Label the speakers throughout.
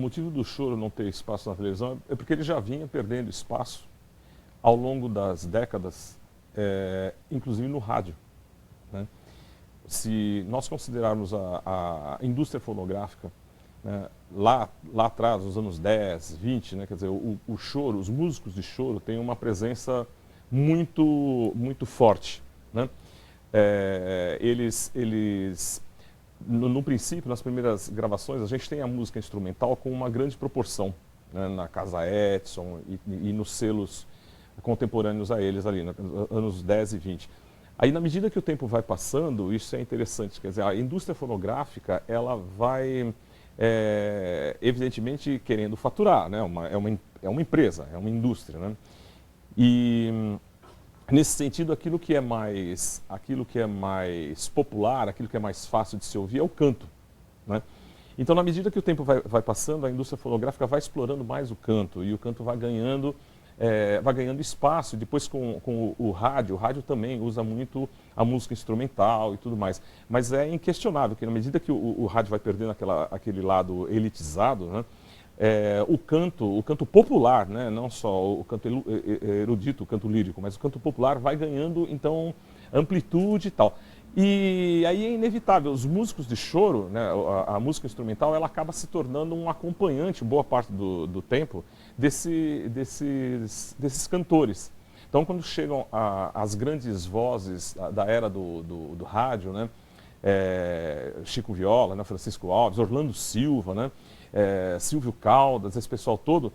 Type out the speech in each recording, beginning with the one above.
Speaker 1: motivo do choro não ter espaço na televisão é porque ele já vinha perdendo espaço ao longo das décadas, inclusive no rádio, né? Se nós considerarmos a indústria fonográfica, né, lá atrás, nos anos 10, 20, né, quer dizer, o choro, os músicos de choro têm uma presença muito forte, né? No princípio, nas primeiras gravações, a gente tem a música instrumental com uma grande proporção, né, na Casa Edson e nos selos contemporâneos a eles ali, nos anos 10 e 20. Aí, na medida que o tempo vai passando, isso é interessante, quer dizer, a indústria fonográfica, ela vai, evidentemente, querendo faturar, né? É uma empresa, é uma indústria, né? E, nesse sentido, aquilo que é mais popular, aquilo que é mais fácil de se ouvir é o canto, né? Então, na medida que o tempo vai passando, a indústria fonográfica vai explorando mais o canto, e o canto vai ganhando espaço. Depois com o rádio também usa muito a música instrumental e tudo mais. Mas é inquestionável que na medida que o rádio vai perdendo aquele lado elitizado, né, o canto popular, né, não só o canto erudito, o canto lírico, mas o canto popular vai ganhando, então, amplitude e tal. E aí é inevitável, os músicos de choro, né, a música instrumental, ela acaba se tornando um acompanhante, boa parte do tempo, desses cantores. Então, quando chegam as grandes vozes da era do rádio, né, Chico Viola, né, Francisco Alves, Orlando Silva, né, Silvio Caldas, esse pessoal todo,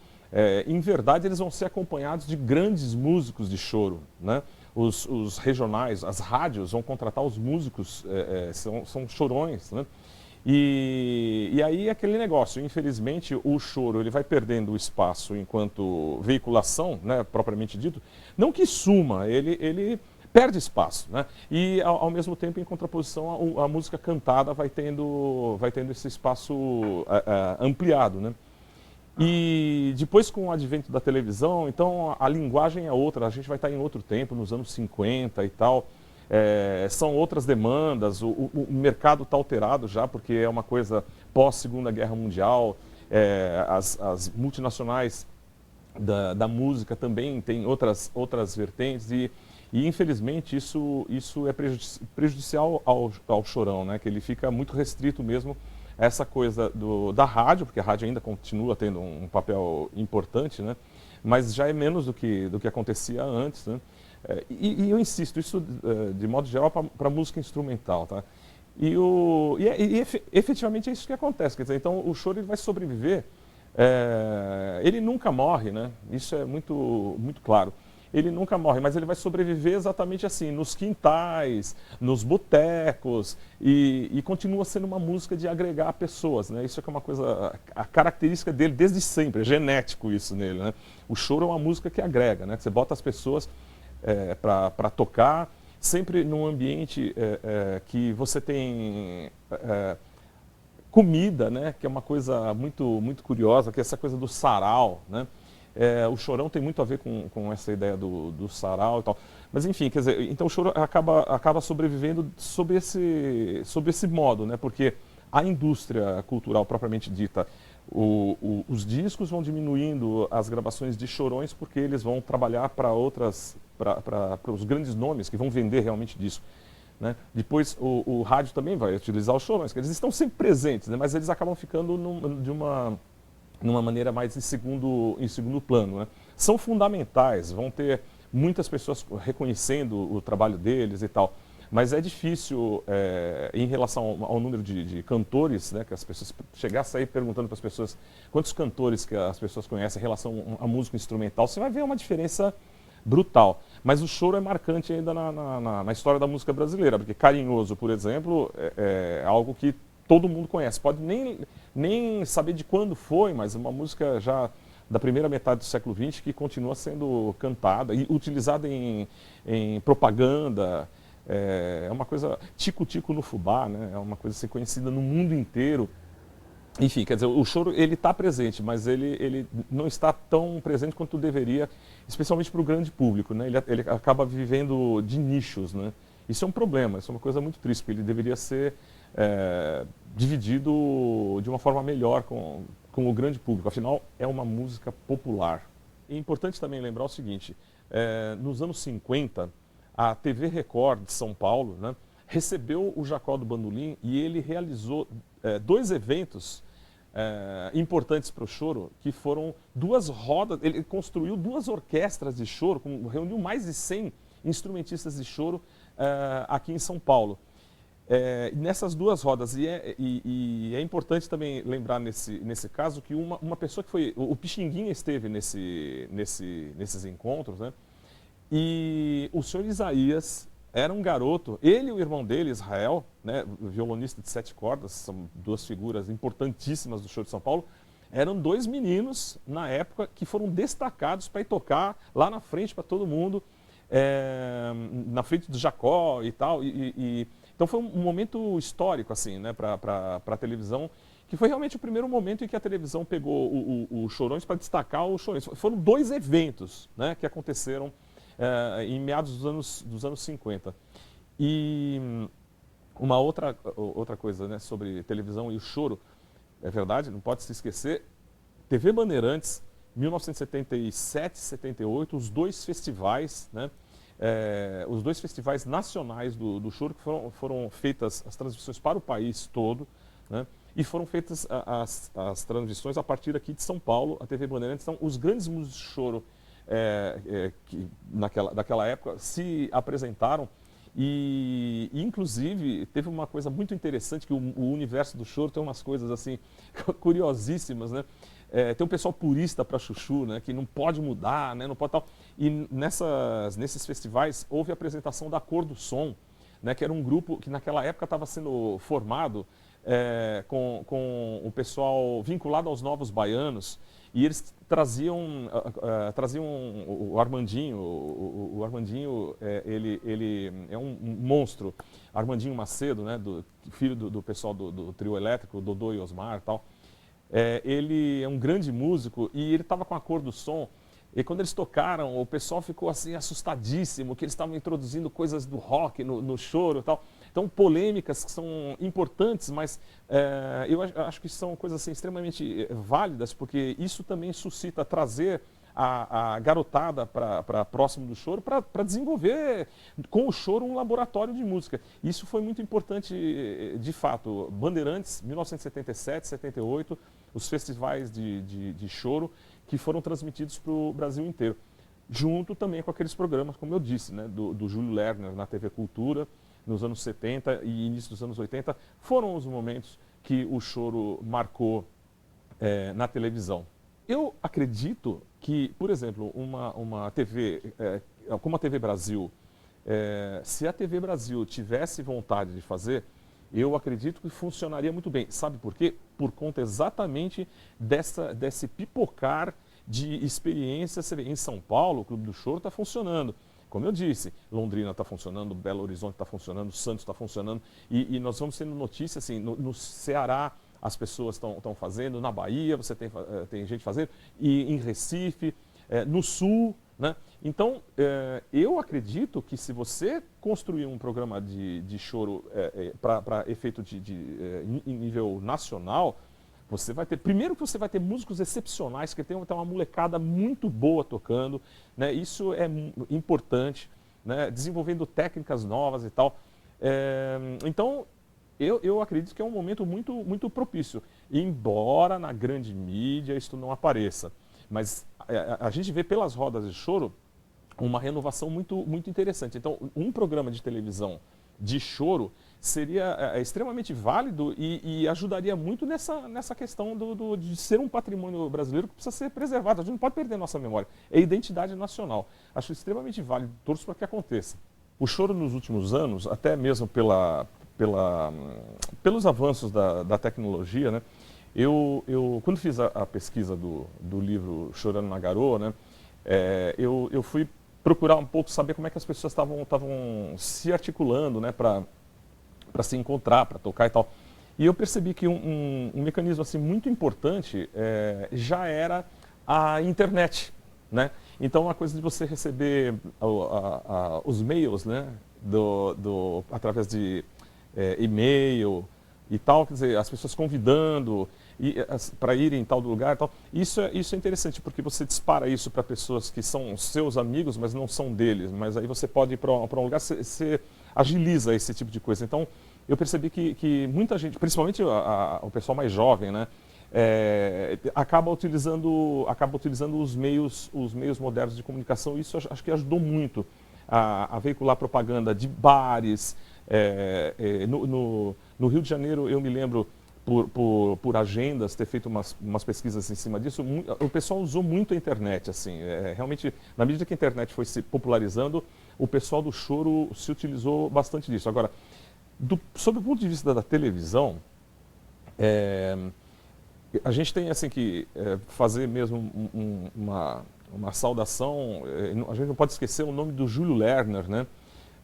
Speaker 1: em verdade eles vão ser acompanhados de grandes músicos de choro, né? Os regionais, as rádios vão contratar os músicos, são chorões, né? E aí é aquele negócio, infelizmente o choro ele vai perdendo o espaço enquanto veiculação, né, propriamente dito, não que suma, ele perde espaço, né? E ao mesmo tempo, em contraposição, a música cantada vai tendo esse espaço ampliado, né? E depois, com o advento da televisão, então a linguagem é outra, a gente vai estar em outro tempo, nos anos 50 e tal. São outras demandas, o mercado está alterado já, porque é uma coisa pós-Segunda Guerra Mundial. As multinacionais da música também têm outras vertentes e infelizmente isso é prejudicial ao chorão, né? Que ele fica muito restrito mesmo a essa coisa da rádio, porque a rádio ainda continua tendo um papel importante, né? Mas já é menos do que acontecia antes, né? E eu insisto, isso de modo geral para a música instrumental, tá? Efetivamente é isso que acontece, quer dizer, então o choro ele vai sobreviver, ele nunca morre, né? Isso é muito claro. Ele nunca morre, mas ele vai sobreviver exatamente assim, nos quintais, nos botecos, e continua sendo uma música de agregar pessoas, né? Isso é que é uma coisa, a característica dele desde sempre, é genético isso nele, né? O choro é uma música que agrega, né? Você bota as pessoas para tocar, sempre num ambiente que você tem comida, né? Que é uma coisa muito curiosa, que é essa coisa do sarau, né? O chorão tem muito a ver com essa ideia do sarau e tal. Mas enfim, quer dizer, então o choro acaba sobrevivendo sob esse modo, né? Porque a indústria cultural propriamente dita, os discos vão diminuindo as gravações de chorões porque eles vão trabalhar para os grandes nomes que vão vender realmente disco, né? Depois o rádio também vai utilizar os chorões, que eles estão sempre presentes, né? Mas eles acabam ficando numa maneira mais em segundo plano, né? São fundamentais, vão ter muitas pessoas reconhecendo o trabalho deles e tal, mas é difícil em relação ao número de cantores, né, que as pessoas chegar a sair perguntando para as pessoas quantos cantores que as pessoas conhecem em relação à música instrumental, você vai ver uma diferença brutal. Mas o choro é marcante ainda na história da música brasileira, porque Carinhoso, por exemplo, é algo que todo mundo conhece. Pode nem saber de quando foi, mas uma música já da primeira metade do século XX que continua sendo cantada e utilizada em propaganda. É uma coisa, tico-tico no fubá, né? É uma coisa assim, conhecida no mundo inteiro. Enfim, quer dizer, o choro ele está presente, mas ele não está tão presente quanto deveria, especialmente para o grande público, né? Ele acaba vivendo de nichos, né? Isso é um problema, isso é uma coisa muito triste, porque ele deveria ser dividido de uma forma melhor com com o grande público, afinal é uma música popular. É importante também lembrar o seguinte, nos anos 50, a TV Record de São Paulo, né, recebeu o Jacó do Bandolim e ele realizou 2 eventos importantes para o choro, que foram 2 rodas, ele construiu 2 orquestras de choro, reuniu mais de 100 instrumentistas de choro aqui em São Paulo. Nessas 2 rodas, e é importante também lembrar nesse caso que uma pessoa que foi, o Pixinguinha esteve nesses encontros, né? E o senhor Isaías era um garoto, ele e o irmão dele, Israel, né, violonista de 7 cordas, são 2 figuras importantíssimas do choro de São Paulo, eram 2 meninos na época que foram destacados para ir tocar lá na frente para todo mundo, na frente do Jacó e tal, então foi um momento histórico assim, né, para a televisão, que foi realmente o primeiro momento em que a televisão pegou o Chorões para destacar o Chorões. Foram 2 eventos, né, que aconteceram em meados dos anos 50. E uma outra coisa, né, sobre televisão e o choro, é verdade, não pode se esquecer, TV Bandeirantes, 1977, 78, os 2 festivais, né, os 2 festivais nacionais do choro, que foram feitas as transmissões para o país todo, né, e foram feitas as transmissões a partir aqui de São Paulo, a TV Bandeirantes. Então, os grandes músicos de choro que daquela época se apresentaram e inclusive teve uma coisa muito interessante, que o universo do choro tem umas coisas assim curiosíssimas, né? Tem um pessoal purista para chuchu, né, que não pode mudar, né, não pode tal. E nesses festivais houve a apresentação da Cor do Som, né, que era um grupo que naquela época estava sendo formado com o pessoal vinculado aos Novos Baianos, e eles traziam o Armandinho. O Armandinho, ele é um monstro. Armandinho Macedo, né, filho do pessoal do trio elétrico, Dodô e Osmar e tal. Ele é um grande músico e ele estava com a Cor do Som. E quando eles tocaram, o pessoal ficou assim assustadíssimo, que eles estavam introduzindo coisas do rock no choro e tal. Então, polêmicas que são importantes, mas eu acho que são coisas assim, extremamente válidas, porque isso também suscita trazer a garotada para próximo do choro, para desenvolver com o choro um laboratório de música. Isso foi muito importante, de fato. Bandeirantes, 1977, 78, os festivais de choro que foram transmitidos para o Brasil inteiro. Junto também com aqueles programas, como eu disse, né, do Júlio Lerner na TV Cultura, nos anos 70 e início dos anos 80, foram os momentos que o choro marcou na televisão. Eu acredito que, por exemplo, uma TV, como a TV Brasil, se a TV Brasil tivesse vontade de fazer, eu acredito que funcionaria muito bem. Sabe por quê? Por conta exatamente desse pipocar de experiências. Você vê, em São Paulo, o Clube do Choro está funcionando. Como eu disse, Londrina está funcionando, Belo Horizonte está funcionando, Santos está funcionando. E nós vamos tendo notícias assim, no Ceará as pessoas estão fazendo, na Bahia você tem gente fazendo, e em Recife, no Sul, né? Então, eu acredito que se você construir um programa de choro para efeito em nível nacional, você vai ter, primeiro que você vai ter músicos excepcionais, que tem uma molecada muito boa tocando, né? Isso é importante, né? Desenvolvendo técnicas novas e tal. Então, eu acredito que é um momento muito, muito propício, embora na grande mídia isso não apareça. Mas a gente vê pelas rodas de choro uma renovação muito, muito interessante. Então, um programa de televisão de choro seria extremamente válido e ajudaria muito nessa questão de ser um patrimônio brasileiro que precisa ser preservado. A gente não pode perder nossa memória. É identidade nacional. Acho extremamente válido, torço para que aconteça. O choro nos últimos anos, até mesmo pelos avanços da tecnologia, né? Eu quando fiz a pesquisa do livro Chorando na Garoa, né? Eu fui procurar um pouco saber como é que as pessoas estavam se articulando, né, para se encontrar, para tocar e tal. E eu percebi que um mecanismo assim, muito importante já era a internet, né? Então, a coisa de você receber os mails, né, através de e-mail e tal, quer dizer, as pessoas convidando, para ir em tal lugar e tal. Isso é interessante, porque você dispara isso para pessoas que são seus amigos, mas não são deles. Mas aí você pode ir para um lugar, você agiliza esse tipo de coisa. Então, eu percebi que muita gente, principalmente o pessoal mais jovem, né, acaba utilizando os meios modernos de comunicação. Isso acho que ajudou muito a veicular propaganda de bares. No Rio de Janeiro, eu me lembro, por agendas, ter feito umas pesquisas em cima disso. O pessoal usou muito a internet, assim, realmente, na medida que a internet foi se popularizando, o pessoal do choro se utilizou bastante disso. Agora, sob o ponto de vista da televisão, a gente tem assim que fazer mesmo uma saudação. A gente não pode esquecer o nome do Júlio Lerner, né,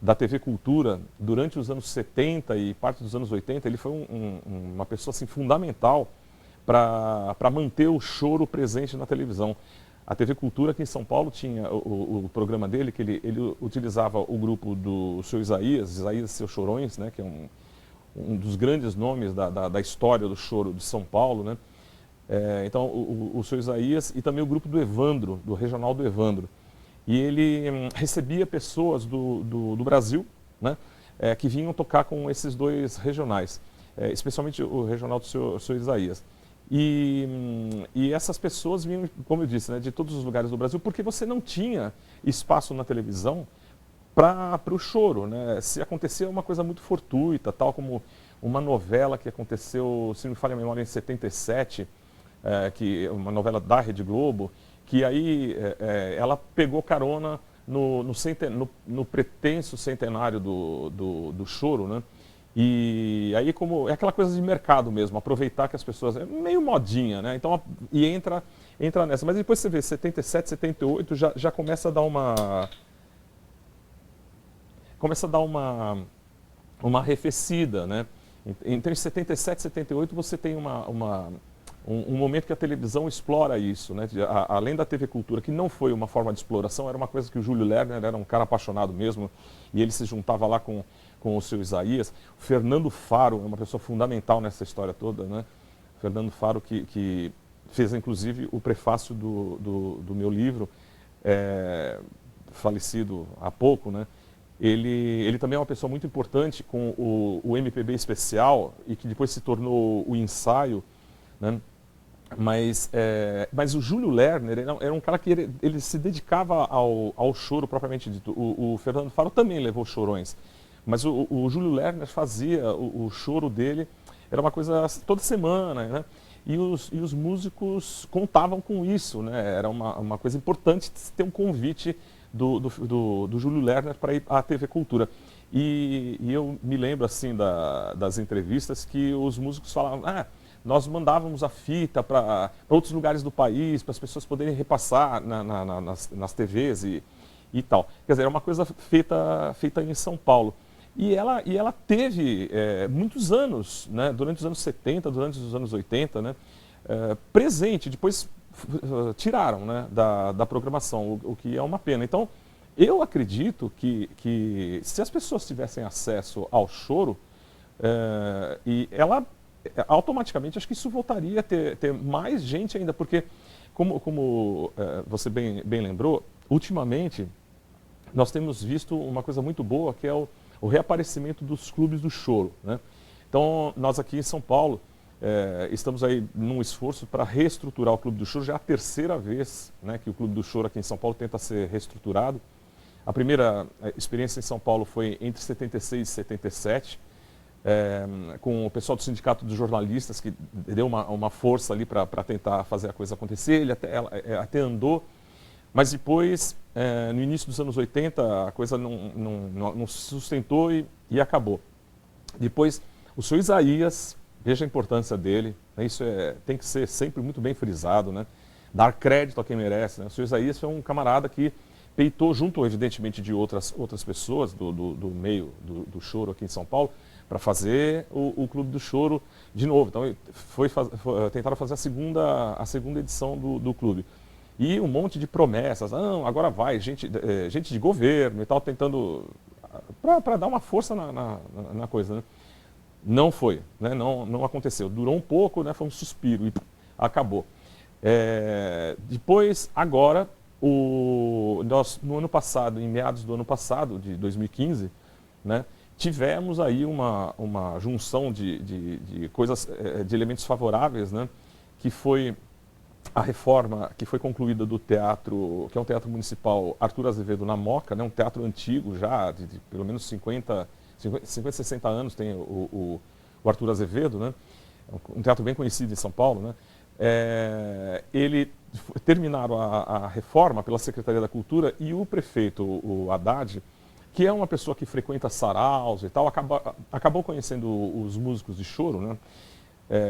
Speaker 1: da TV Cultura. Durante os anos 70 e parte dos anos 80, ele foi uma pessoa assim, fundamental para manter o choro presente na televisão. A TV Cultura aqui em São Paulo tinha o programa dele, que ele utilizava o grupo do seu Isaías e seus Chorões, né, que é um dos grandes nomes da história do choro de São Paulo, né? Então, o seu Isaías e também o grupo do Evandro, do Regional do Evandro. E ele recebia pessoas do Brasil, né, que vinham tocar com esses dois regionais, especialmente o regional do seu Isaías. E essas pessoas vinham, como eu disse, né, de todos os lugares do Brasil, porque você não tinha espaço na televisão para o choro, né? Se acontecia uma coisa muito fortuita, tal como uma novela que aconteceu, se não me falha a memória, em 77, que é uma novela da Rede Globo, que aí ela pegou carona no pretenso centenário do choro, né? E aí, como é aquela coisa de mercado mesmo, aproveitar que as pessoas, é meio modinha, né? Então, e entra nessa. Mas depois você vê, 77, 78, já começa a dar uma arrefecida, né? Então, em 77, 78, você tem um momento que a televisão explora isso, né? Além da TV Cultura, que não foi uma forma de exploração, era uma coisa que o Júlio Lerner era um cara apaixonado mesmo, e ele se juntava lá com o seu Isaías. O Fernando Faro é uma pessoa fundamental nessa história toda, né? O Fernando Faro, que fez inclusive o prefácio do meu livro, falecido há pouco, né? Ele também é uma pessoa muito importante com o MPB especial, e que depois se tornou o Ensaio, né? Mas o Júlio Lerner era um cara que ele se dedicava ao choro propriamente dito. O Fernando Faro também levou chorões, mas o Júlio Lerner fazia o choro dele, era uma coisa toda semana, né? E os músicos contavam com isso, né? Era uma coisa importante ter um convite do Júlio Lerner para ir à TV Cultura. E eu me lembro assim das entrevistas que os músicos falavam: nós mandávamos a fita para outros lugares do país, para as pessoas poderem repassar nas TVs e tal. Quer dizer, era uma coisa feita em São Paulo. E ela teve muitos anos, né, durante os anos 70, durante os anos 80, né, presente. Depois tiraram, né, da programação, o que é uma pena. Então, eu acredito que se as pessoas tivessem acesso ao choro, e ela automaticamente, acho que isso voltaria a ter mais gente ainda, porque, como você bem lembrou, ultimamente nós temos visto uma coisa muito boa, que é o reaparecimento dos clubes do choro, né? Então, nós aqui em São Paulo estamos aí num esforço para reestruturar o Clube do Choro. Já é a terceira vez, né, que o Clube do Choro aqui em São Paulo tenta ser reestruturado. A primeira experiência em São Paulo foi entre 76 e 77, com o pessoal do Sindicato dos Jornalistas, que deu uma força ali para tentar fazer a coisa acontecer. Ele até andou, mas depois, no início dos anos 80, a coisa não se sustentou e acabou. Depois, o seu Isaías, veja a importância dele, né? Isso tem que ser sempre muito bem frisado, né? Dar crédito a quem merece, né? O seu Isaías foi um camarada que peitou, junto, evidentemente, de outras pessoas do meio do choro aqui em São Paulo, para fazer o Clube do Choro de novo. Então, tentaram fazer a segunda edição do clube. E um monte de promessas: agora vai, gente de governo e tal, tentando, para dar uma força na coisa, né? Não foi, né? Não aconteceu. Durou um pouco, né? Foi um suspiro e acabou. Depois, agora, nós, no ano passado, em meados do ano passado, de 2015, né, tivemos aí uma junção de coisas, de elementos favoráveis, né, que foi a reforma que foi concluída do teatro, que é um teatro municipal Arthur Azevedo na Moca, né, um teatro antigo já, de pelo menos 50, 60 anos tem o Arthur Azevedo, né, um teatro bem conhecido em São Paulo, né. Terminaram a reforma pela Secretaria da Cultura e o prefeito, o Haddad, que é uma pessoa que frequenta saraus e tal, acabou conhecendo os músicos de choro, né?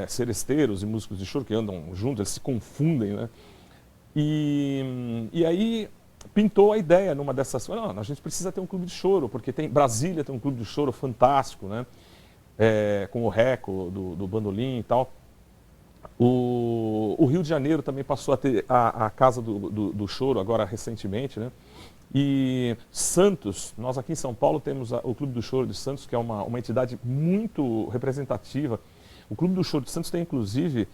Speaker 1: Seresteiros e músicos de choro que andam juntos, eles se confundem, né? E aí pintou a ideia numa dessas, não, a gente precisa ter um clube de choro, porque Brasília tem um clube de choro fantástico, né? Com o Reco, do bandolim e tal. O Rio de Janeiro também passou a ter a Casa do Choro, agora recentemente, né? E Santos, nós aqui em São Paulo temos o Clube do Choro de Santos, que é uma entidade muito representativa. O Clube do Choro de Santos tem, inclusive,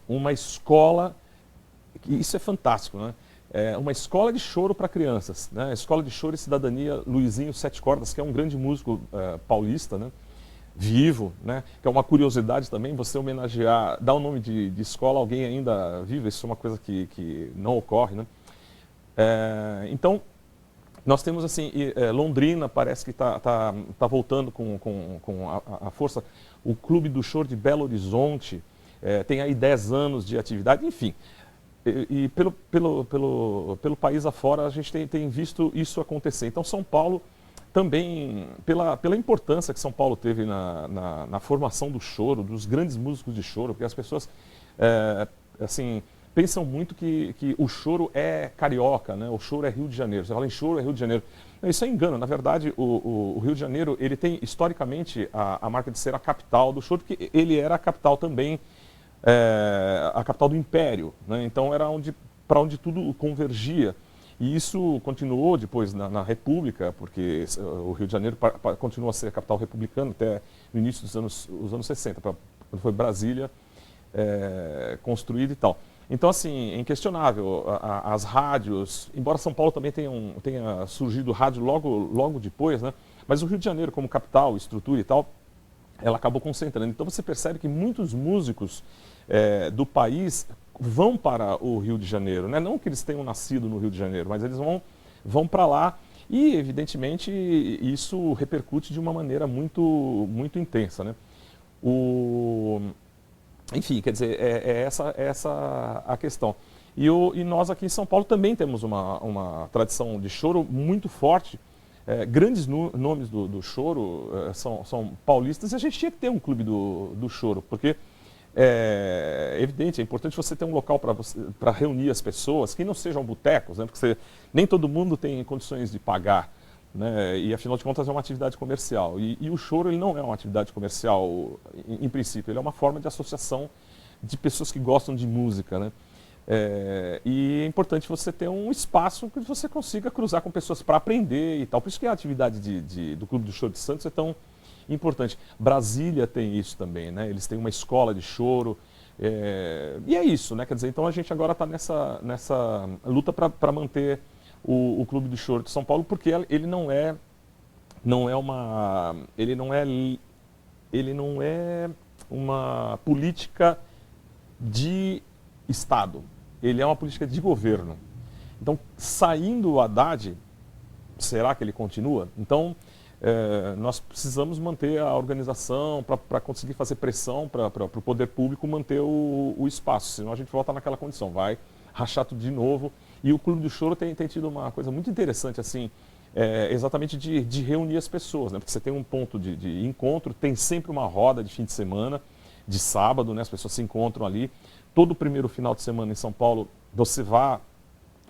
Speaker 1: uma escola, isso é fantástico, né? Uma escola de choro para crianças, né? Escola de Choro e Cidadania Luizinho Sete Cordas, que é um grande músico paulista, né? Vivo, né? Que é uma curiosidade também, você homenagear, dar o nome de escola a alguém ainda vivo, isso é uma coisa que não ocorre, né? Então, nós temos assim, Londrina parece que tá voltando com a força, o Clube do Choro de Belo Horizonte tem aí 10 anos de atividade, enfim. E pelo país afora a gente tem visto isso acontecer. Então, São Paulo também, pela importância que São Paulo teve na formação do choro, dos grandes músicos de choro, porque as pessoas assim, pensam muito que o choro é carioca, né? O choro é Rio de Janeiro. Você fala em choro é Rio de Janeiro. Não, isso é engano. Na verdade, o Rio de Janeiro ele tem historicamente a marca de ser a capital do choro, porque ele era a capital também, a capital do Império, né? Então era para onde tudo convergia. E isso continuou depois na República, porque o Rio de Janeiro continua a ser a capital republicana até no início dos anos 60, quando foi Brasília construída e tal. Então, assim, é inquestionável, as rádios, embora São Paulo também tenha surgido rádio logo depois, né? Mas o Rio de Janeiro, como capital, estrutura e tal, ela acabou concentrando. Então você percebe que muitos músicos do país vão para o Rio de Janeiro, né? Não que eles tenham nascido no Rio de Janeiro, mas eles vão para lá e, evidentemente, isso repercute de uma maneira muito, muito intensa, né? Enfim, quer dizer, essa a questão. E nós aqui em São Paulo também temos uma tradição de choro muito forte. Grandes nomes do choro são paulistas, e a gente tinha que ter um clube do choro, porque é evidente, é importante você ter um local para reunir as pessoas, que não sejam botecos, né? Porque nem todo mundo tem condições de pagar, né? E afinal de contas é uma atividade comercial. E o choro ele não é uma atividade comercial em princípio, ele é uma forma de associação de pessoas que gostam de música, né? E é importante você ter um espaço que você consiga cruzar com pessoas para aprender e tal. Por isso que a atividade do Clube do Choro de Santos é tão importante. Brasília tem isso também, né? Eles têm uma escola de choro. E é isso, né? Quer dizer, então a gente agora está nessa luta para manter o Clube do Choro de São Paulo, porque ele não é uma política de Estado. Ele é uma política de governo. Então, saindo o Haddad, será que ele continua? Então, nós precisamos manter a organização para conseguir fazer pressão para o poder público manter o espaço, senão a gente volta naquela condição, vai rachar tudo de novo. E o Clube do Choro tem tido uma coisa muito interessante, assim, exatamente de reunir as pessoas, né? Porque você tem um ponto de encontro, tem sempre uma roda de fim de semana, de sábado, né? As pessoas se encontram ali. Todo primeiro final de semana em São Paulo, você vai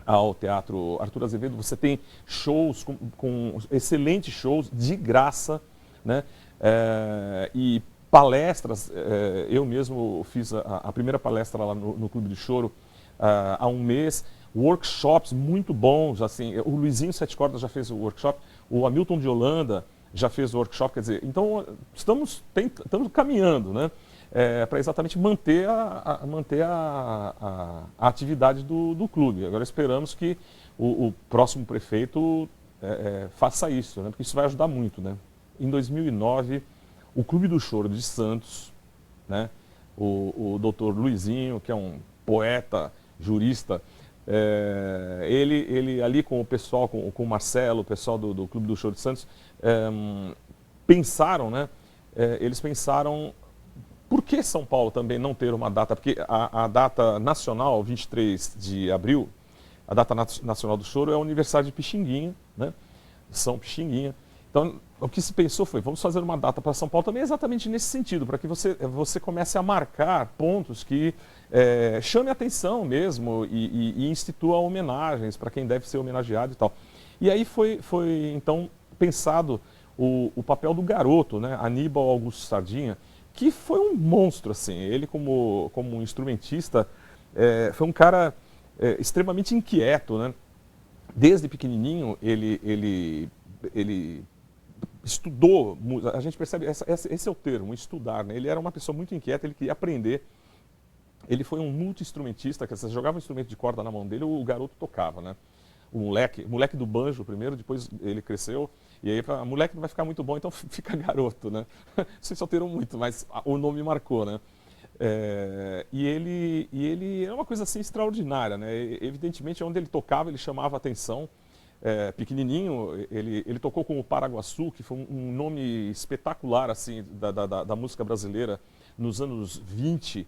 Speaker 1: ao Teatro Arthur Azevedo, você tem shows com excelentes shows de graça, né? E palestras, eu mesmo fiz a primeira palestra lá no Clube de Choro há um mês, workshops muito bons, assim, o Luizinho Sete Cordas já fez o workshop, o Hamilton de Holanda já fez o workshop, quer dizer, então estamos caminhando, né, para exatamente manter a atividade do clube. Agora esperamos que o próximo prefeito faça isso, né, porque isso vai ajudar muito, né. Em 2009, o Clube do Choro de Santos, né, o doutor Luizinho, que é um poeta, jurista, ele ali com o pessoal, com o Marcelo, o pessoal do Clube do Choro de Santos, pensaram, né, eles pensaram, por que São Paulo também não ter uma data? Porque a data nacional, 23 de abril, a data nacional do choro é o aniversário de Pixinguinha, né, São Pixinguinha. Então, o que se pensou foi, vamos fazer uma data para São Paulo também exatamente nesse sentido, para que você comece a marcar pontos que chame a atenção mesmo e institua homenagens para quem deve ser homenageado e tal. E aí foi então, pensado o papel do garoto, né, Aníbal Augusto Sardinha, que foi um monstro, assim. Ele, como um instrumentista, foi um cara extremamente inquieto, né? Desde pequenininho, ele estudou, a gente percebe, esse é o termo, estudar, né? Ele era uma pessoa muito inquieta, ele queria aprender. Ele foi um multi-instrumentista, que você jogava um instrumento de corda na mão dele, o garoto tocava, né? O moleque do banjo primeiro, depois ele cresceu, e aí a moleque não vai ficar muito bom, então fica garoto, né? Vocês alteram muito, mas o nome marcou, né? E ele é uma coisa assim extraordinária, né? Evidentemente, onde ele tocava, ele chamava a atenção. Pequenininho, ele tocou com o Paraguaçu, que foi um nome espetacular assim da música brasileira nos anos 20.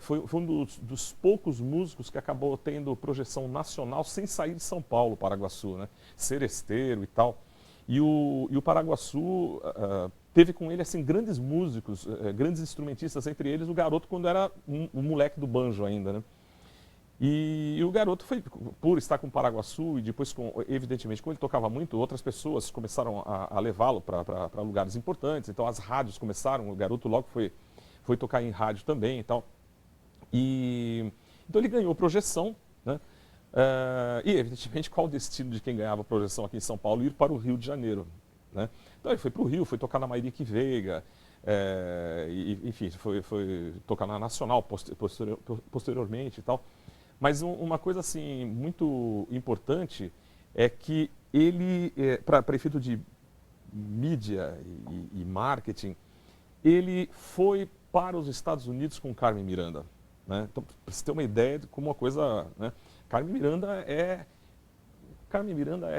Speaker 1: Foi um dos poucos músicos que acabou tendo projeção nacional sem sair de São Paulo, Paraguaçu, né? Seresteiro e tal. E o Paraguaçu teve com ele assim grandes músicos, grandes instrumentistas, entre eles o garoto quando era um moleque do banjo ainda, né? E o garoto foi, por estar com o Paraguaçu e depois, evidentemente, como ele tocava muito, outras pessoas começaram a levá-lo para lugares importantes, então as rádios começaram, o garoto logo foi tocar em rádio também e tal. Então ele ganhou projeção, né? E evidentemente qual o destino de quem ganhava projeção aqui em São Paulo? Ir para o Rio de Janeiro, né? Então ele foi para o Rio, foi tocar na Mairique Veiga, enfim, foi tocar na Nacional posteriormente e tal. Mas uma coisa assim muito importante é que ele, para efeito de mídia e marketing, ele foi para os Estados Unidos com Carmen Miranda, né? Então, para você ter uma ideia de como uma coisa, né? Carmen Miranda é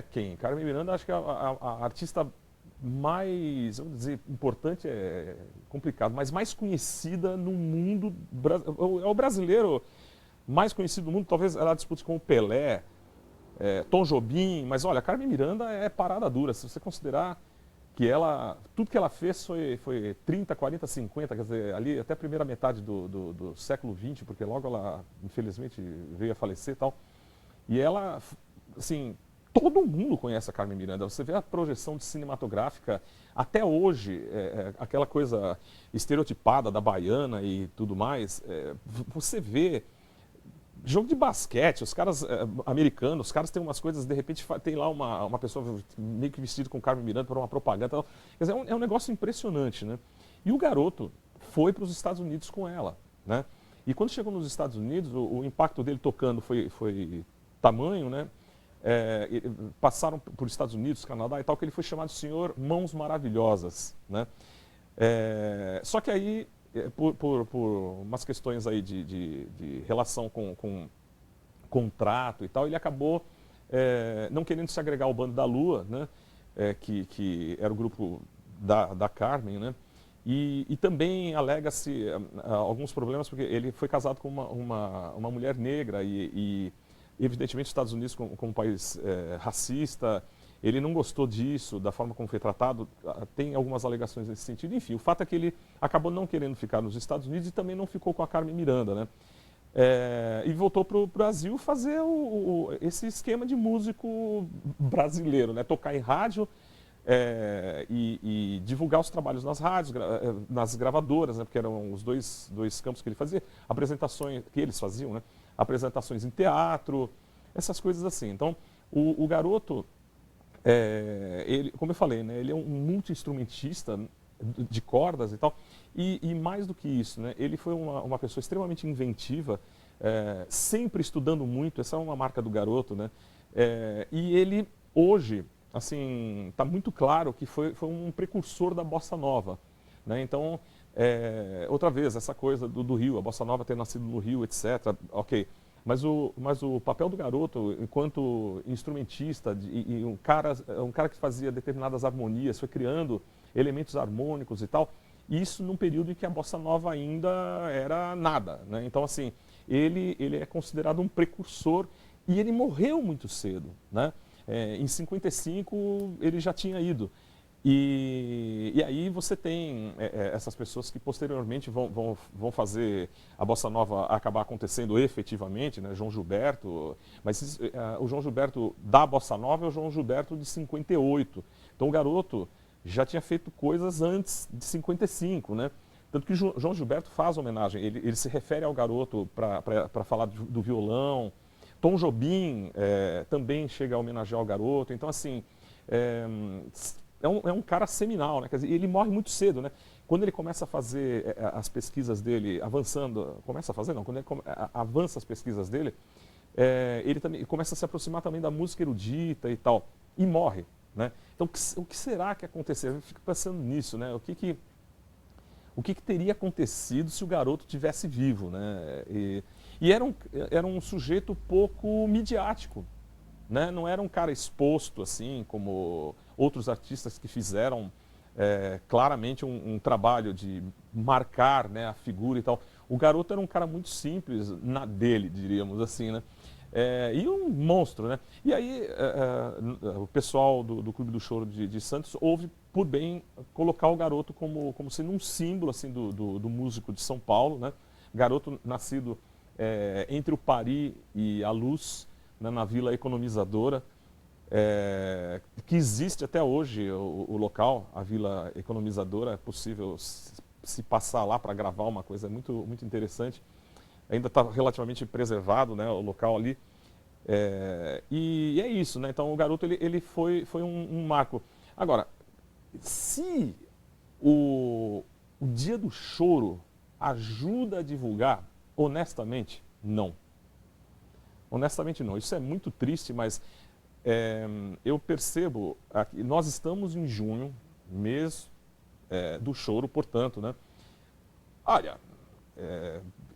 Speaker 1: quem? Carmen Miranda acho que é a artista mais, vamos dizer, importante, é complicado, mas mais conhecida no mundo, é o brasileiro mais conhecido do mundo, talvez ela dispute com o Pelé, Tom Jobim, mas olha, a Carmen Miranda é parada dura, se você considerar que tudo que ela fez foi 30, 40, 50, quer dizer, ali até a primeira metade do século XX, porque logo ela, infelizmente, veio a falecer e tal, e ela, assim, todo mundo conhece a Carmen Miranda, você vê a projeção de cinematográfica, até hoje, aquela coisa estereotipada da baiana e tudo mais, você vê jogo de basquete, os caras americanos, os caras têm umas coisas, de repente tem lá uma pessoa meio que vestida com Carmen Miranda para uma propaganda. Tal. Quer dizer, é um negócio impressionante, né? E o garoto foi para os Estados Unidos com ela, né? E quando chegou nos Estados Unidos, o impacto dele tocando foi tamanho, né? Passaram por Estados Unidos, Canadá e tal, que ele foi chamado de Senhor Mãos Maravilhosas, né? Só que aí por umas questões aí de relação com contrato e tal, ele acabou não querendo se agregar ao Bando da Lua, né? Que era o grupo da Carmen, né? E também alega-se alguns problemas, porque ele foi casado com uma mulher negra e evidentemente, os Estados Unidos, como um país racista, ele não gostou disso, da forma como foi tratado, tem algumas alegações nesse sentido. Enfim, o fato é que ele acabou não querendo ficar nos Estados Unidos e também não ficou com a Carmen Miranda, né? E voltou para o Brasil fazer esse esquema de músico brasileiro, né? Tocar em rádio e divulgar os trabalhos nas rádios, nas gravadoras, né? Porque eram os dois campos que ele fazia, apresentações que eles faziam, né? Apresentações em teatro, essas coisas assim. Então, o garoto Ele, como eu falei, né, ele é um multi-instrumentista de cordas e tal, e mais do que isso, né, ele foi uma pessoa extremamente inventiva, sempre estudando muito, essa é uma marca do garoto, né, e ele hoje, assim, está muito claro que foi um precursor da bossa nova, né, então, outra vez, essa coisa do Rio, a bossa nova ter nascido no Rio, etc., ok, mas o papel do garoto, enquanto instrumentista, e um cara que fazia determinadas harmonias, foi criando elementos harmônicos e tal, isso num período em que a bossa nova ainda era nada, né? Então, assim, ele é considerado um precursor e ele morreu muito cedo, né? Em 55 ele já tinha ido. E aí você tem essas pessoas que posteriormente vão fazer a bossa nova acabar acontecendo efetivamente, né? João Gilberto, mas o João Gilberto da bossa nova é o João Gilberto de 58. Então o garoto já tinha feito coisas antes de 55, né? Tanto que João Gilberto faz homenagem, ele se refere ao garoto para falar do violão. Tom Jobim também chega a homenagear o garoto. Então, assim, é um cara seminal, né? Quer dizer, ele morre muito cedo, né? Quando ele começa a fazer as pesquisas dele, avançando, começa a fazer não, quando ele avança as pesquisas dele, ele também começa a se aproximar também da música erudita e tal, e morre, né? Então, o que será que aconteceu? Eu fico pensando nisso, né? O que teria acontecido se o garoto tivesse vivo, né? E era um sujeito pouco midiático, né? Não era um cara exposto assim como outros artistas que fizeram claramente um trabalho de marcar, né, a figura e tal. O garoto era um cara muito simples na dele, diríamos assim, né? E um monstro, né? E aí o pessoal do Clube do Choro de Santos houve por bem colocar o garoto como sendo um símbolo assim do músico de São Paulo, né? Garoto nascido entre o Pari e a Luz, né, na Vila Economizadora, que existe até hoje o local, a Vila Economizadora. É possível se passar lá para gravar uma coisa muito, muito interessante. Ainda está relativamente preservado, né, o local ali. E é isso, né? Então o garoto ele foi um marco. Agora, se o Dia do Choro ajuda a divulgar, honestamente, não. Honestamente não. Isso é muito triste, mas eu percebo, nós estamos em junho, mês do choro, portanto, né? Olha,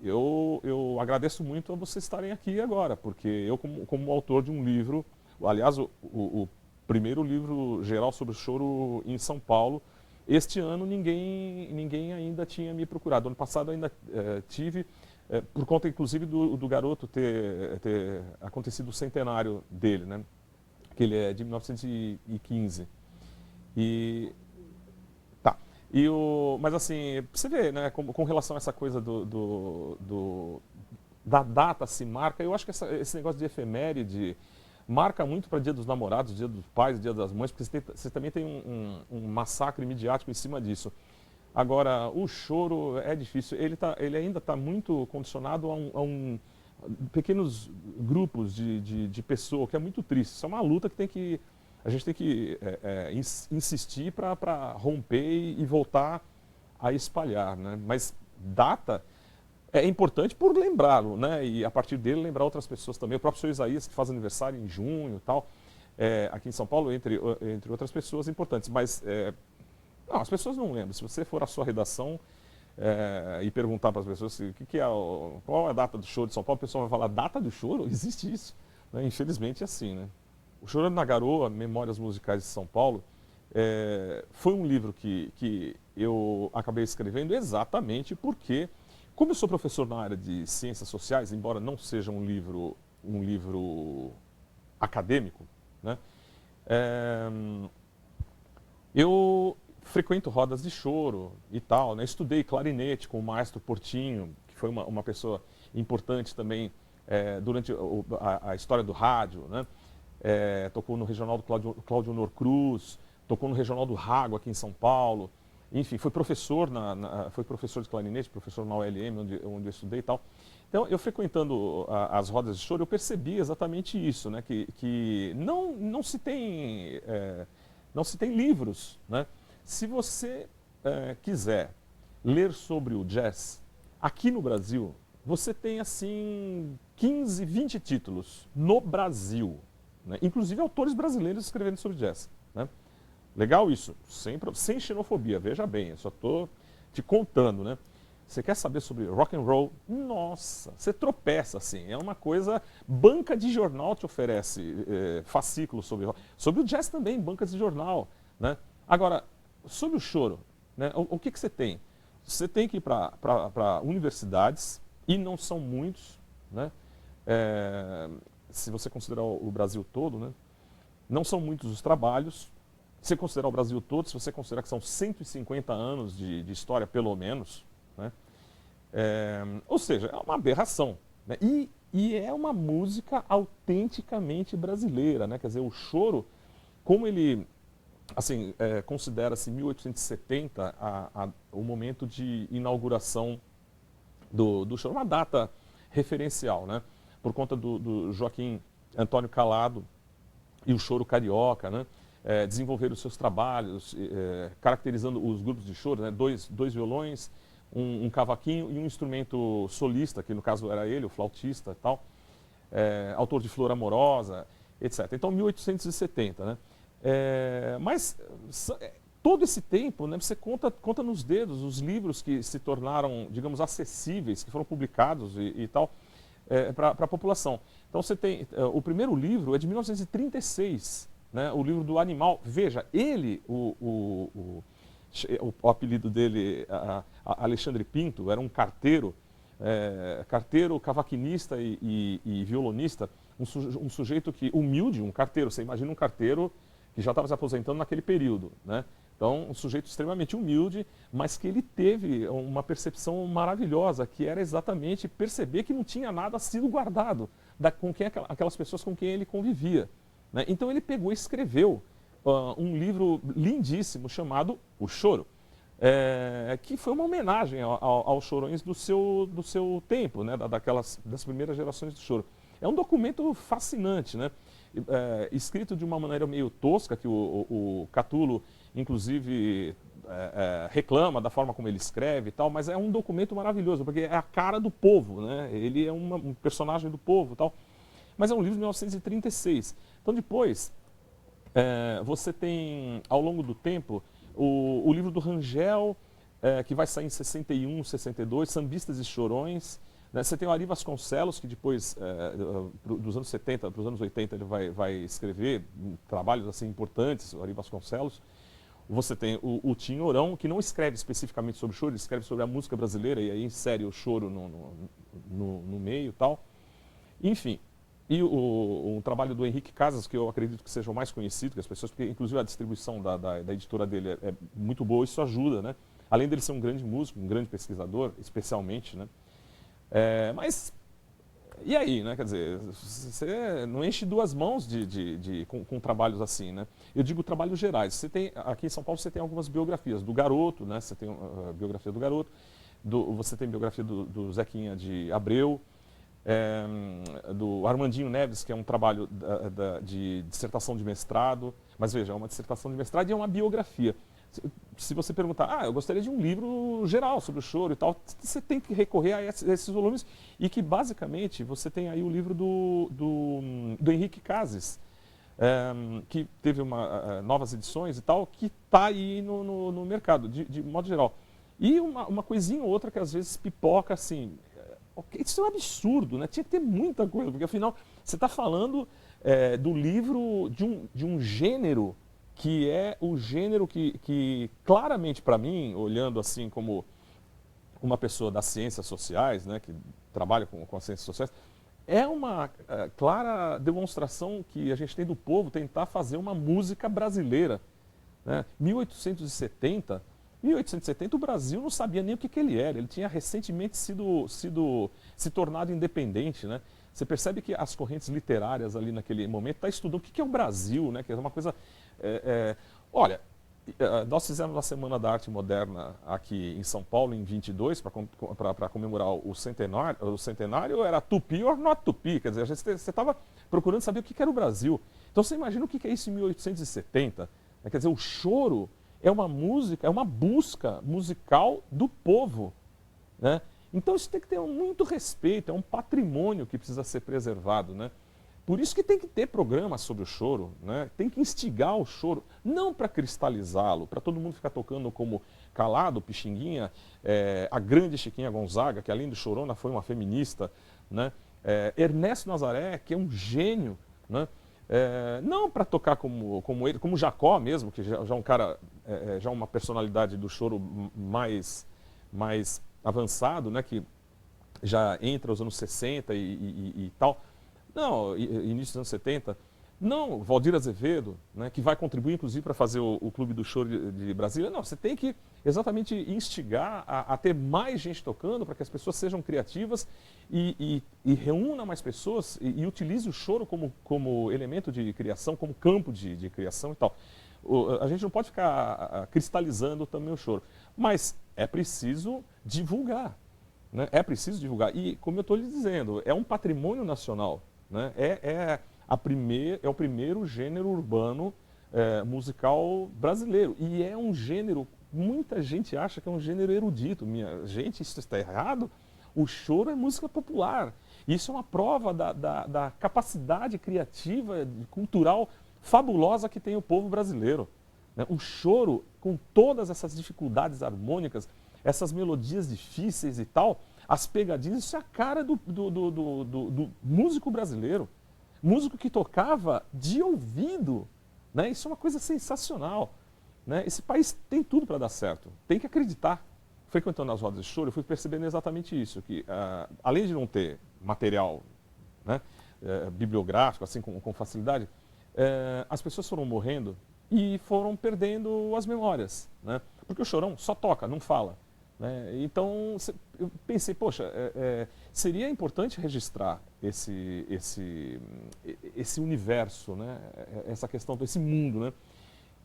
Speaker 1: eu agradeço muito a vocês estarem aqui agora, porque eu, como autor de um livro, aliás, o primeiro livro geral sobre o choro em São Paulo, este ano ninguém ainda tinha me procurado. Ano passado ainda tive, por conta inclusive do garoto ter acontecido o centenário dele, né? Que ele é de 1915. Tá. Mas assim, você vê, né, com relação a essa coisa da data se marca, eu acho que esse negócio de efeméride marca muito para Dia dos Namorados, Dia dos Pais, Dia das Mães, porque você também tem um massacre midiático em cima disso. Agora, o choro é difícil, ele ainda está muito condicionado a pequenos grupos de pessoas, que é muito triste. Isso é uma luta que a gente tem que insistir para romper e voltar a espalhar, né? Mas data é importante por lembrá-lo, né? E a partir dele lembrar outras pessoas também. O próprio Sr. Isaías, que faz aniversário em junho e tal, aqui em São Paulo, entre outras pessoas importantes. Mas não, as pessoas não lembram. Se você for à sua redação e perguntar para as pessoas qual é a data do choro de São Paulo, o pessoal vai falar: data do choro? Existe isso? Né? Infelizmente é assim, né? O Chorando na Garoa, Memórias Musicais de São Paulo, foi um livro que eu acabei escrevendo exatamente porque, como eu sou professor na área de ciências sociais, embora não seja um livro acadêmico, né, eu frequento rodas de choro e tal, né? Estudei clarinete com o maestro Portinho, que foi uma pessoa importante também durante a história do rádio, né? Tocou no regional do Cláudio Honor Cruz, tocou no regional do Rago aqui em São Paulo. enfim, foi professor, foi professor de clarinete, professor na ULM, onde eu estudei e tal. Então, eu frequentando as rodas de choro, eu percebi exatamente isso, né? Que não se tem, não se tem livros, né? Se você quiser ler sobre o jazz, aqui no Brasil, você tem assim 15, 20 títulos no Brasil, né? Inclusive autores brasileiros escrevendo sobre jazz, né? Legal isso, sem xenofobia, veja bem, eu só estou te contando, né? Você quer saber sobre rock and roll? Nossa, você tropeça assim, é uma coisa... Banca de jornal te oferece fascículos sobre o jazz também, bancas de jornal, né? Agora, sobre o choro, né, o que você tem? Você tem que ir para universidades, e não são muitos, né? Se você considerar o Brasil todo, né? Não são muitos os trabalhos. Se você considerar o Brasil todo, se você considerar que são 150 anos de história, pelo menos, né? Ou seja, é uma aberração, né? E é uma música autenticamente brasileira, né? Quer dizer, o choro, como ele, assim, considera-se 1870 o momento de inauguração do choro, uma data referencial, né? Por conta do Joaquim Antônio Calado e o choro carioca, né? Desenvolver os seus trabalhos, caracterizando os grupos de choro, né? Dois violões, um cavaquinho e um instrumento solista, que no caso era ele, o flautista e tal, autor de Flor Amorosa, etc. Então, 1870, né? Mas todo esse tempo, né, você conta nos dedos os livros que se tornaram, digamos, acessíveis, que foram publicados e tal, para a população. Então, você tem, o primeiro livro é de 1936, né, o livro do Animal. Veja, ele, o apelido dele, Alexandre Pinto, era um carteiro, cavaquinista e violonista, um sujeito humilde, um carteiro. Você imagina um carteiro que já estava se aposentando naquele período, né? Então, um sujeito extremamente humilde, mas que ele teve uma percepção maravilhosa, que era exatamente perceber que não tinha nada sido guardado com aquelas pessoas com quem ele convivia, né? Então, ele pegou e escreveu um livro lindíssimo chamado O Choro, que foi uma homenagem aos chorões do seu tempo, né? Das primeiras gerações do choro. É um documento fascinante, né? Escrito de uma maneira meio tosca, que o Catulo, inclusive, reclama da forma como ele escreve e tal, mas é um documento maravilhoso, porque é a cara do povo, né? Ele é um personagem do povo e tal. Mas é um livro de 1936. Então, depois, você tem, ao longo do tempo, o livro do Rangel, que vai sair em 61, 62, Sambistas e Chorões. Né? Você tem o Ari Vasconcelos, que depois, dos anos 70 para os anos 80, ele vai escrever trabalhos assim importantes, o Ari Vasconcelos. Você tem o Tim Ourão, que não escreve especificamente sobre choro, ele escreve sobre a música brasileira e aí insere o choro no meio e tal. Enfim, e o trabalho do Henrique Casas, que eu acredito que seja o mais conhecido, que as pessoas, porque inclusive a distribuição da editora dele é muito boa, isso ajuda, né? Além dele ser um grande músico, um grande pesquisador, especialmente, né? Mas, e aí, né? Quer dizer, você não enche duas mãos com trabalhos assim, né? Eu digo trabalhos gerais. Você tem, aqui em São Paulo você tem algumas biografias do Garoto, né? Você tem a biografia do Garoto, você tem a biografia do Zequinha de Abreu, do Armandinho Neves, que é um trabalho de dissertação de mestrado, mas veja, é uma dissertação de mestrado e é uma biografia. Se você perguntar, eu gostaria de um livro geral sobre o choro e tal, você tem que recorrer a esses volumes, e que basicamente você tem aí o livro do Henrique Casas, que teve novas edições e tal, que está aí no mercado, de modo geral. E uma coisinha ou outra que às vezes pipoca assim. Isso é um absurdo, né? Tinha que ter muita coisa, porque afinal você está falando do livro de um gênero que é o gênero que claramente para mim, olhando assim como uma pessoa das ciências sociais, né, que trabalha com as ciências sociais, é uma clara demonstração que a gente tem do povo tentar fazer uma música brasileira, né? 1870 o Brasil não sabia nem o que ele era, ele tinha recentemente se tornado independente, né? Você percebe que as correntes literárias ali naquele momento estão estudando o que é o Brasil, né? Que é uma coisa... olha, Nós fizemos a Semana da Arte Moderna aqui em São Paulo em 22 para comemorar o centenário. O centenário era Tupi or not Tupi, quer dizer, você estava procurando saber o que era o Brasil. Então você imagina o que é isso em 1870. Quer dizer, o choro é uma música, é uma busca musical do povo, né? Então isso tem que ter muito respeito, é um patrimônio que precisa ser preservado, né? Por isso que tem que ter programas sobre o choro, né? Tem que instigar o choro, não para cristalizá-lo, para todo mundo ficar tocando como Calado, Pixinguinha, a grande Chiquinha Gonzaga, que além de chorona foi uma feminista, né? Ernesto Nazaré, que é um gênio, né? Não para tocar como ele, como Jacó mesmo, que já é um cara, já uma personalidade do choro mais avançado, né? Que já entra os anos 60 e tal. Não, início dos anos 70. Não, Valdir Azevedo, né, que vai contribuir inclusive para fazer o Clube do Choro de Brasília. Não, você tem que exatamente instigar a ter mais gente tocando para que as pessoas sejam criativas e reúna mais pessoas e utilize o choro como elemento de criação, como campo de criação e tal. A gente não pode ficar cristalizando também o choro, mas é preciso divulgar, né? É preciso divulgar. E, como eu estou lhe dizendo, é um patrimônio nacional. Né? É o primeiro gênero urbano musical brasileiro. E é um gênero, muita gente acha que é um gênero erudito. Minha gente, isso está errado. O choro é música popular. Isso é uma prova da capacidade criativa, cultural fabulosa que tem o povo brasileiro. Né? O choro, com todas essas dificuldades harmônicas, essas melodias difíceis e tal, as pegadinhas, isso é a cara do músico brasileiro. Músico que tocava de ouvido, né? Isso é uma coisa sensacional. Né? Esse país tem tudo para dar certo, tem que acreditar. Frequentando as rodas de choro, eu fui percebendo exatamente isso, que além de não ter material, né, bibliográfico, assim, com facilidade, as pessoas foram morrendo e foram perdendo as memórias. Né? Porque o chorão só toca, não fala. Né? Então, eu pensei, poxa, seria importante registrar esse universo, né? Essa questão, esse mundo. Né?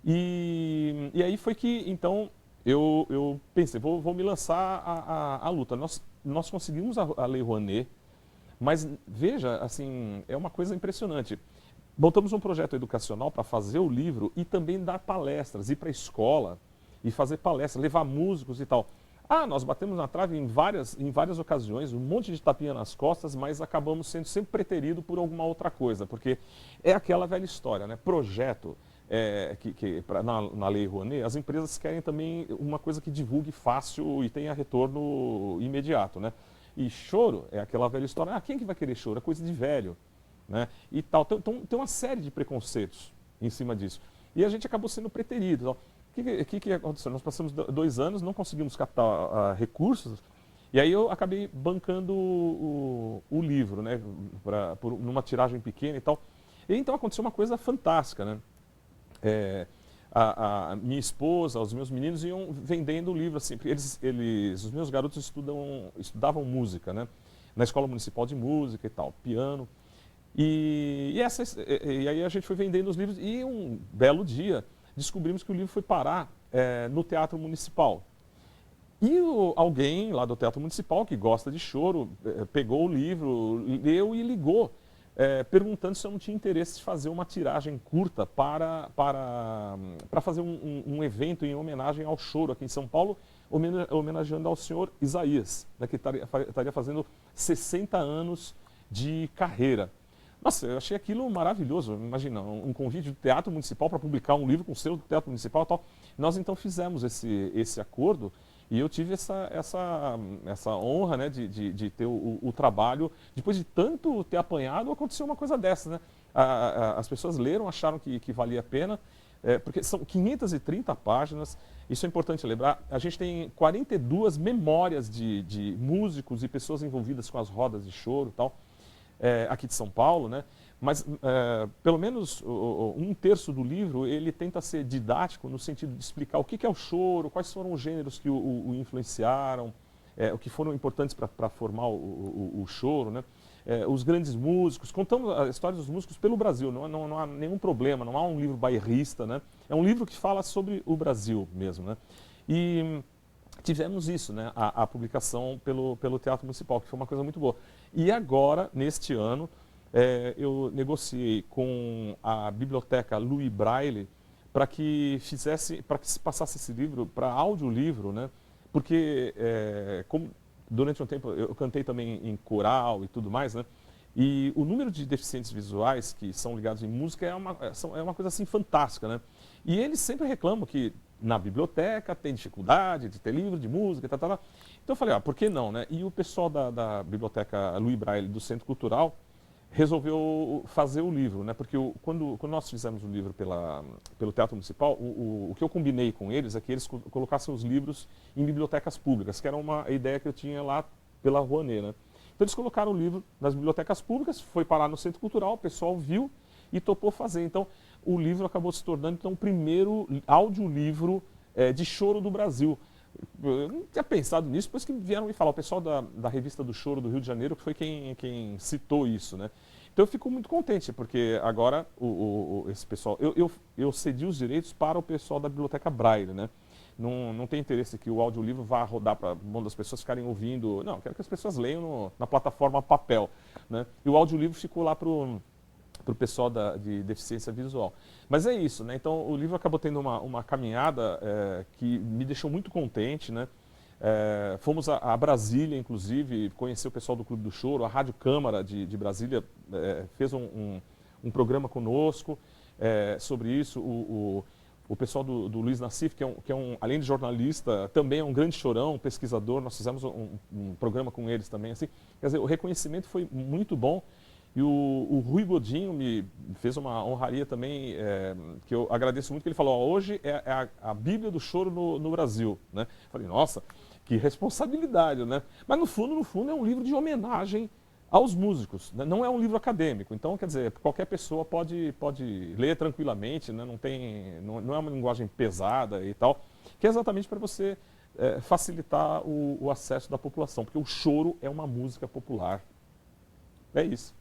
Speaker 1: E aí foi que, então, eu pensei, vou me lançar à luta. Nós conseguimos a Lei Rouanet, mas veja, assim, é uma coisa impressionante. Montamos um projeto educacional para fazer o livro e também dar palestras, ir para a escola e fazer palestras, levar músicos e tal. Nós batemos na trave em várias ocasiões, um monte de tapinha nas costas, mas acabamos sendo sempre preterido por alguma outra coisa, porque é aquela velha história, né? Projeto, na Lei Rouanet, as empresas querem também uma coisa que divulgue fácil e tenha retorno imediato, né? E choro é aquela velha história, quem que vai querer choro? É coisa de velho, né? E tal. Então, tem uma série de preconceitos em cima disso. E a gente acabou sendo preterido. Então, o que aconteceu? Nós passamos 2 anos, não conseguimos captar recursos, e aí eu acabei bancando o livro, né, numa tiragem pequena e tal. E então aconteceu uma coisa fantástica, né? A minha esposa, os meus meninos iam vendendo o livro, assim, porque os meus garotos estudavam música, né, na Escola Municipal de Música e tal, piano. E aí a gente foi vendendo os livros e um belo dia descobrimos que o livro foi parar no Teatro Municipal. E alguém lá do Teatro Municipal, que gosta de choro, pegou o livro, leu e ligou, perguntando se eu não tinha interesse de fazer uma tiragem curta para fazer um evento em homenagem ao choro aqui em São Paulo, homenageando ao senhor Isaías, né, que estaria fazendo 60 anos de carreira. Nossa, eu achei aquilo maravilhoso. Imagina, um convite do Teatro Municipal para publicar um livro com o selo do Teatro Municipal e tal. Nós então fizemos esse acordo e eu tive essa honra, né, de ter o trabalho. Depois de tanto ter apanhado, aconteceu uma coisa dessa, né? As pessoas leram, acharam que valia a pena, porque são 530 páginas. Isso é importante lembrar. A gente tem 42 memórias de músicos e pessoas envolvidas com as rodas de choro e tal. Aqui de São Paulo, né? Mas pelo menos 1/3 do livro ele tenta ser didático no sentido de explicar o que é o choro, quais foram os gêneros que o influenciaram, o que foram importantes para formar o choro, né? os grandes músicos, contamos a história dos músicos pelo Brasil, não há nenhum problema, não há um livro bairrista, né? É um livro que fala sobre o Brasil mesmo, né? E tivemos isso, né? A publicação pelo Teatro Municipal, que foi uma coisa muito boa. E agora, neste ano, eu negociei com a Biblioteca Louis Braille para que se passasse esse livro para audiolivro, né? Porque como durante um tempo eu cantei também em coral e tudo mais, né? E o número de deficientes visuais que são ligados em música é uma coisa assim fantástica, né? E eles sempre reclamam que na biblioteca tem dificuldade de ter livro de música, tal, tal, tal. Então eu falei, por que não, né? E o pessoal da Biblioteca Louis Braille do Centro Cultural resolveu fazer o livro, né? Porque quando nós fizemos o livro pelo Teatro Municipal, o que eu combinei com eles é que eles colocassem os livros em bibliotecas públicas, que era uma ideia que eu tinha lá pela Rouanet, né? Então eles colocaram o livro nas bibliotecas públicas, foi parar no Centro Cultural, o pessoal viu e topou fazer. Então o livro acabou se tornando então, o primeiro audiolivro de choro do Brasil. Eu não tinha pensado nisso, depois que vieram me falar, o pessoal da revista do Choro do Rio de Janeiro, que foi quem citou isso, né? Então eu fico muito contente, porque agora esse pessoal, eu cedi os direitos para o pessoal da Biblioteca Braille, né? Não tem interesse que o audiolivro vá rodar para mão das pessoas ficarem ouvindo, não, quero que as pessoas leiam na plataforma papel, né? E o audiolivro ficou lá para o pessoal de deficiência visual. Mas é isso, né? Então o livro acabou tendo uma caminhada que me deixou muito contente, né? Fomos a Brasília, inclusive, conhecer o pessoal do Clube do Choro, a Rádio Câmara de Brasília fez um programa conosco sobre isso. O pessoal do Luiz Nassif, que além de jornalista, também é um grande chorão, pesquisador, nós fizemos um programa com eles também. Assim. Quer dizer, o reconhecimento foi muito bom. E o Rui Godinho me fez uma honraria também, que eu agradeço muito, que ele falou, hoje é a Bíblia do Choro no Brasil. Né? Falei, nossa, que responsabilidade, né? Mas no fundo é um livro de homenagem aos músicos, né? Não é um livro acadêmico. Então, quer dizer, qualquer pessoa pode ler tranquilamente, né? Não é uma linguagem pesada e tal, que é exatamente para você facilitar o acesso da população, porque o choro é uma música popular. É isso.